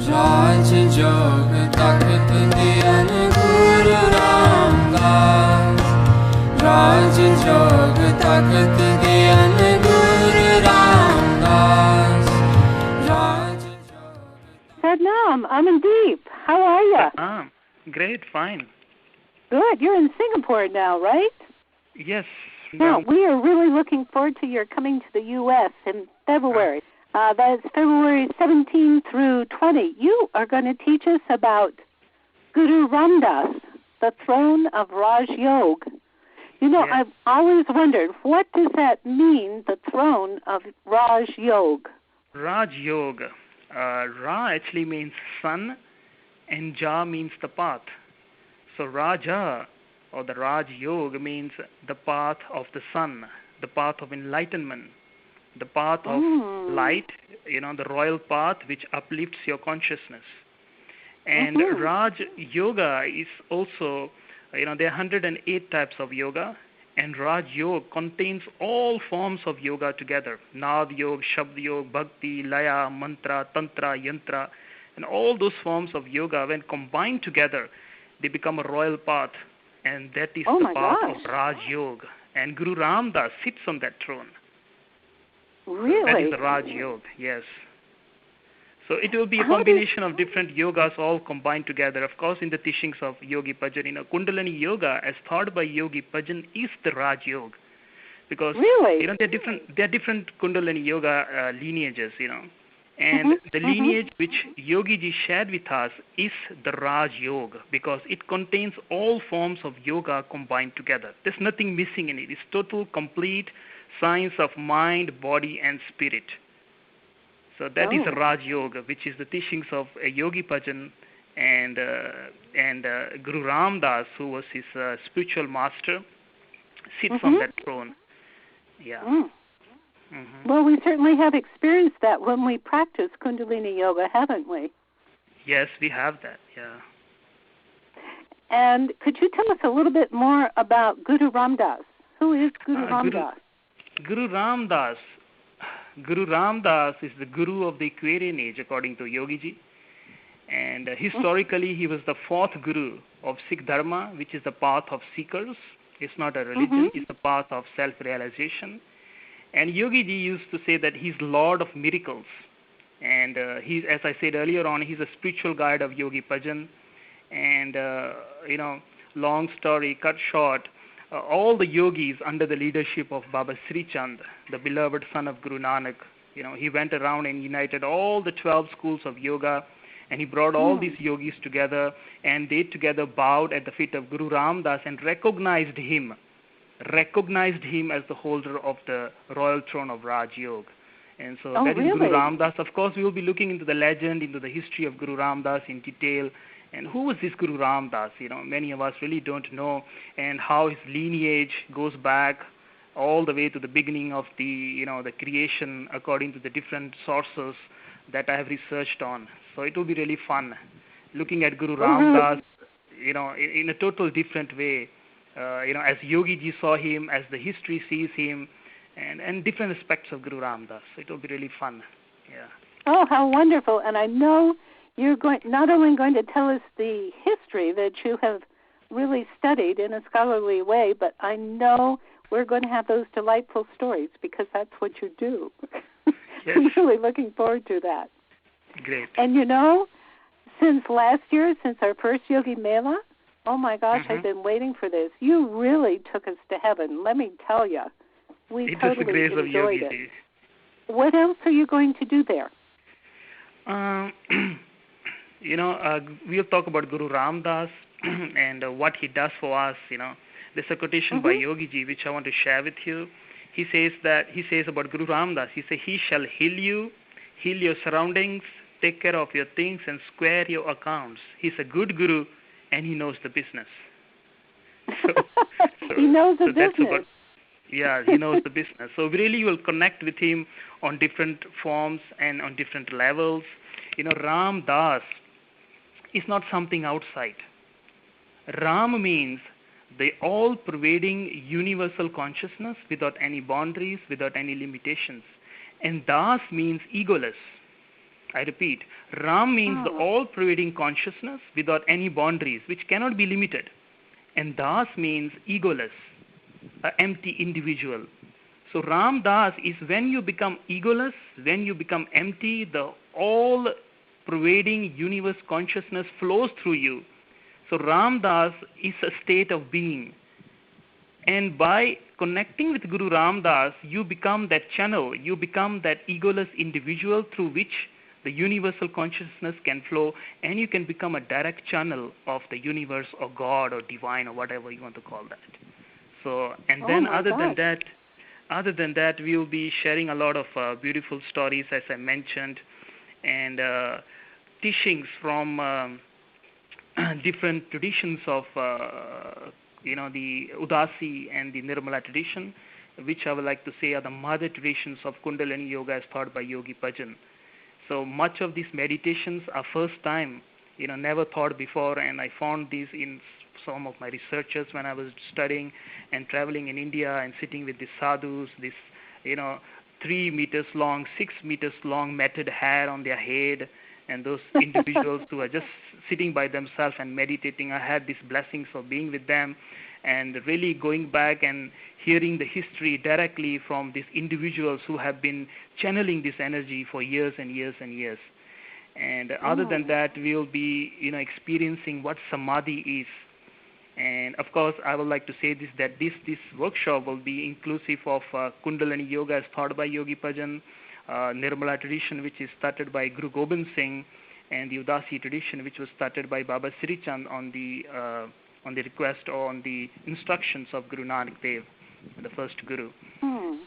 Raj Yoga Takat Diyan Guru Ramdas. Raj Yoga Takat Diyan Guru Ramdas. Raj Yoga. Sadnam, Amandeep, how are you? Great, fine. Good. You're in Singapore now, right? Yes. Now, we are really looking forward to your coming to the U.S. in February. That's February 17 through 20. You are going to teach us about Guru Ramdas, the throne of Raj Yoga. You know, I've always wondered, what does that mean, the throne of Raj Yoga? Raj Yoga. Ra actually means sun, and Ja means the path. So Raja, or the Raj Yoga, means the path of the sun, the path of enlightenment, the path of light, the royal path which uplifts your consciousness. And Raj Yoga is also, there are 108 types of yoga, and Raj Yoga contains all forms of yoga together. Nad Yoga, Shabd Yoga, Bhakti, Laya, Mantra, Tantra, Yantra, and all those forms of yoga, when combined together, they become a royal path, and that is the path of Raj Yoga. And Guru Ramdas sits on that throne. Really? So that is the Raj Yoga, yes. So it will be a combination of different yogas all combined together. Of course, in the teachings of Yogi Bhajan, Kundalini Yoga, as taught by Yogi Bhajan, is the Raj Yoga. Because there are different Kundalini Yoga lineages, And the lineage which Yogi ji shared with us is the Raj Yoga, because it contains all forms of yoga combined together. There's nothing missing in it. It's total, complete science of mind, body, and spirit. So that is the Raj Yoga, which is the teachings of Yogi Bhajan and Guru Ramdas, who was his spiritual master, sits on that throne. Yeah. Well, we certainly have experienced that when we practice Kundalini Yoga, haven't we? Yes, we have that, yeah. And could you tell us a little bit more about Guru Ramdas? Who is Guru Ramdas? Guru Ramdas. Guru Ramdas is the guru of the Aquarian age, according to Yogi ji. And historically, he was the fourth guru of Sikh Dharma, which is the path of seekers. It's not a religion, it's the path of self-realization. And Yogi ji used to say that he's Lord of miracles. And he's, as I said earlier on, he's a spiritual guide of Yogi Bhajan. And, long story cut short, all the yogis under the leadership of Baba Sri Chand, the beloved son of Guru Nanak, he went around and united all the 12 schools of yoga, and he brought all these yogis together, and they together bowed at the feet of Guru Ramdas and recognized him as the holder of the royal throne of Raj Yoga. And so that is Guru Ramdas. Of course, we will be looking into the legend, into the history of Guru Ramdas in detail. And who was this Guru Ramdas? Many of us really don't know, and how his lineage goes back all the way to the beginning of the, the creation according to the different sources that I have researched on. So it will be really fun looking at Guru Ramdas, in a total different way. As Yogi ji saw him, as the history sees him, and different aspects of Guru Ramdas. So it will be really fun. Yeah. Oh, how wonderful. And I know you're not only going to tell us the history that you have really studied in a scholarly way, but I know we're going to have those delightful stories, because that's what you do. Yes. I'm really looking forward to that. Great. And since last year, since our first Yogi Mela, oh my gosh, I've been waiting for this. You really took us to heaven, let me tell you. We totally enjoyed it. What else are you going to do there? We'll talk about Guru Ramdas and what he does for us. There's a quotation by Yogi ji which I want to share with you. He says about Guru Ramdas, he says, he shall heal you, heal your surroundings, take care of your things, and square your accounts. He's a good guru, and he knows the business. He knows the business. He knows the business. So we really will connect with him on different forms and on different levels. Ram Das is not something outside. Ram means the all-pervading universal consciousness without any boundaries, without any limitations. And Das means egoless. I repeat, Ram means the all-pervading consciousness without any boundaries, which cannot be limited. And Das means egoless, an empty individual. So Ram Das is when you become egoless, when you become empty, the all-pervading universe consciousness flows through you. So Ram Das is a state of being. And by connecting with Guru Ram Das, you become that channel, you become that egoless individual through which the universal consciousness can flow, and you can become a direct channel of the universe or God or divine or whatever you want to call that. So, and then other than that, we will be sharing a lot of beautiful stories, as I mentioned, and teachings from different traditions of the Udasi and the Nirmala tradition, which I would like to say are the mother traditions of Kundalini Yoga as taught by Yogi Bhajan. So much of these meditations are first time, never thought before, and I found these in some of my researches when I was studying and traveling in India and sitting with the sadhus, this 3 meters long, 6 meters long matted hair on their head, and those individuals who are just sitting by themselves and meditating. I had these blessings of being with them and really going back and hearing the history directly from these individuals who have been channeling this energy for years and years and years. And other than that, we'll be experiencing what samadhi is. And of course, I would like to say that this workshop will be inclusive of Kundalini Yoga as taught by Yogi Bhajan, Nirmala tradition, which is started by Guru Gobind Singh, and the Udasi tradition, which was started by Baba Siri Chand on the request or on the instructions of Guru Nanak Dev, the first Guru.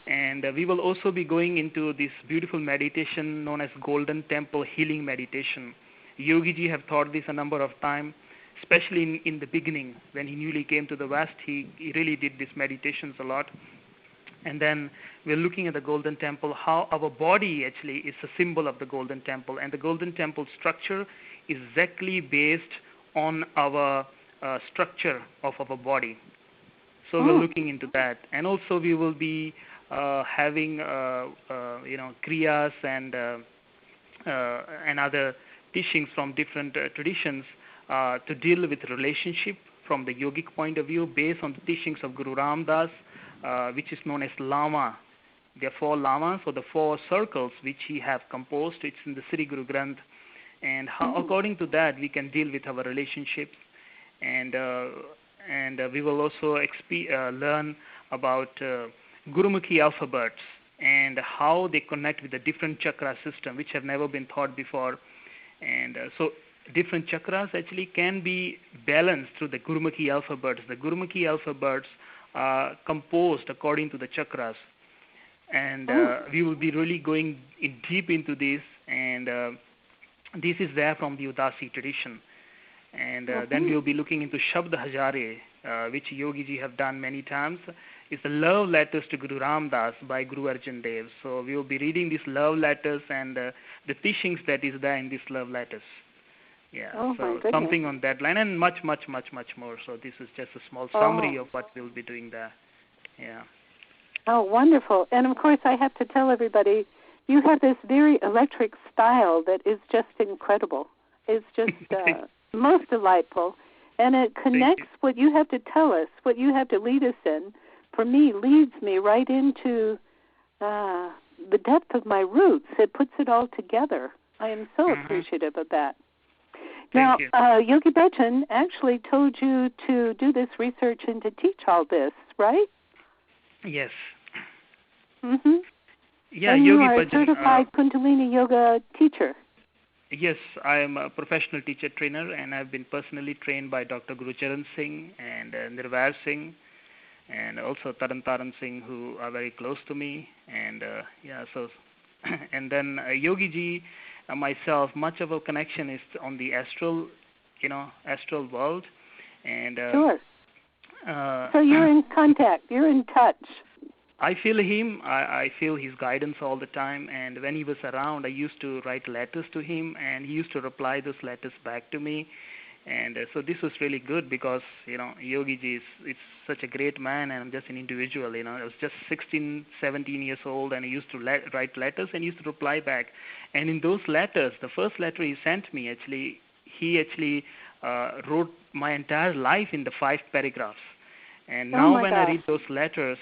And we will also be going into this beautiful meditation known as Golden Temple Healing Meditation. Yogi Ji have taught this a number of times, especially in the beginning when he newly came to the West. He really did these meditations a lot. And then we're looking at the Golden Temple, how our body actually is a symbol of the Golden Temple. And the Golden Temple structure is exactly based on our structure of our body. So we're looking into that. And also we will be having, kriyas and other teachings from different traditions to deal with relationship from the yogic point of view based on the teachings of Guru Ram Das, which is known as Lawa. There are 4 lamas, or the 4 circles which he have composed. It's in the Siri Guru Granth. And how, according to that, we can deal with our relationships. And we will also learn about Gurumukhi alphabets and how they connect with the different chakra system, which have never been taught before. And so different chakras actually can be balanced through the Gurumukhi alphabets. The Gurumukhi alphabets are composed according to the chakras. And we will be really going deep into this. And this is there from the Udasi tradition. And then we will be looking into Shabd Hazare, which Yogi Ji have done many times. It's the love letters to Guru Ram Das by Guru Arjan Dev. So we will be reading these love letters and the teachings that is there in these love letters. Yeah, so something on that line, and much, much, much, much more. So this is just a small summary of what we'll be doing there. Yeah. Oh, wonderful. And of course, I have to tell everybody, you have this very electric style that is just incredible. It's just most delightful. And it connects what you have to tell us, what you have to lead us in. For me, leads me right into the depth of my roots. It puts it all together. I am so appreciative of that. Now, Yogi Bhajan actually told you to do this research and to teach all this, right? Yes. Mm-hmm. Yeah, and Yogi you are Bhajan, a certified Kundalini Yoga teacher. Yes, I am a professional teacher trainer, and I've been personally trained by Dr. Guru Charan Singh and Nirvair Singh, and also Taran Singh, who are very close to me. And and then Yogi Ji, myself, much of our connection is on the astral world. And sure. So you're in contact, you're in touch. I feel him. I feel his guidance all the time. And when he was around, I used to write letters to him, and he used to reply those letters back to me. And so this was really good because, Yogi ji is such a great man, and I'm just an individual. I was just 16, 17 years old, and I used to write letters and used to reply back. And in those letters, the first letter he sent me, he wrote my entire life in the 5 paragraphs. And now when I read those letters,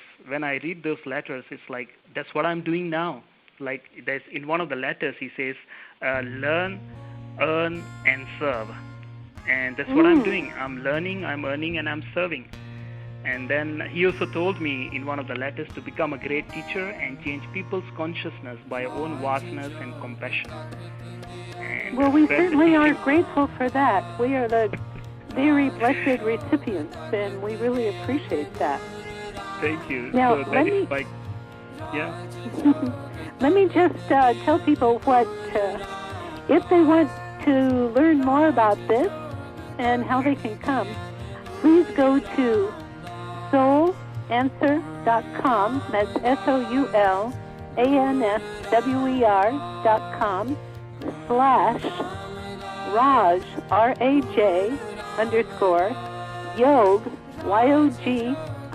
it's like that's what I'm doing now. Like there's in one of the letters he says, learn, earn, and serve. And that's what I'm doing. I'm learning, I'm earning, and I'm serving. And then he also told me in one of the letters to become a great teacher and change people's consciousness by our own vasanas and compassion. And well, we certainly are grateful for that. We are the very blessed recipients, and we really appreciate that. Thank you. Now, so that is like, yeah. Let me just tell people what, if they want to learn more about this and how they can come, please go to soulanswer.com, that's SOULANSWER.com /Raj, R-A-J, _ Yog, Y-O-G, _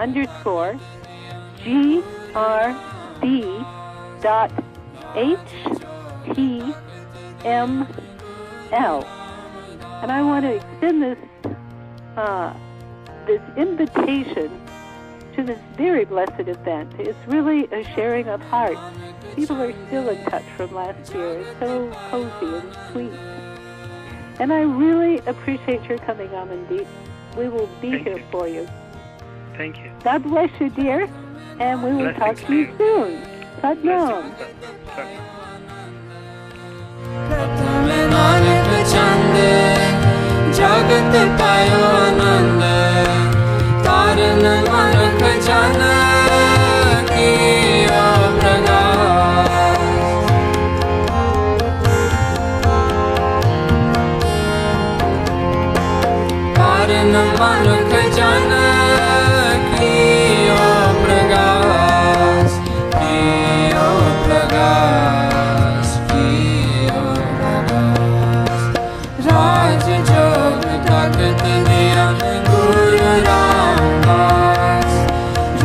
GRB.HTML. And I want to extend this invitation to this very blessed event. It's really a sharing of hearts. People are still in touch from last year. It's so cozy and sweet. And I really appreciate your coming, Amandeep. We will be here for you. Thank you. God bless you, dear. And we will talk to you soon. Sadnam. Jagat payo anand, taran manak jana kiyo prakash. Taran manak jana kiyo prakash, kiyo prakash, kiyo prakash. Raj Yoga Takat Diyan Guru Ramdas.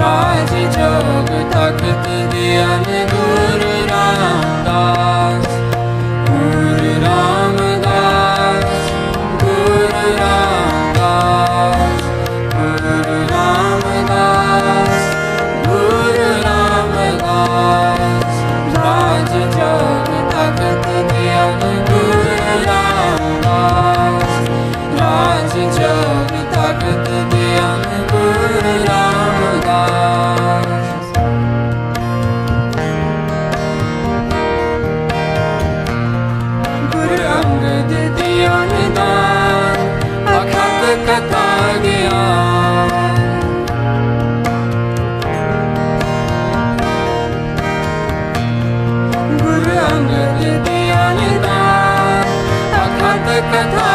Raj Yoga Takat Diyan Guru Ramdas. Guru Ramdas, Guru Ramdas, Guru Ramdas, Guru Ramdas. Raj Yoga Takat Diyan Guru Ramdas. Raj Yoga Takat Diyan Guru Ramdas. Guru Angad Diyan Dan, Akhat Katha Gyan. Guru Angad Diyan Dan, Akhat Katha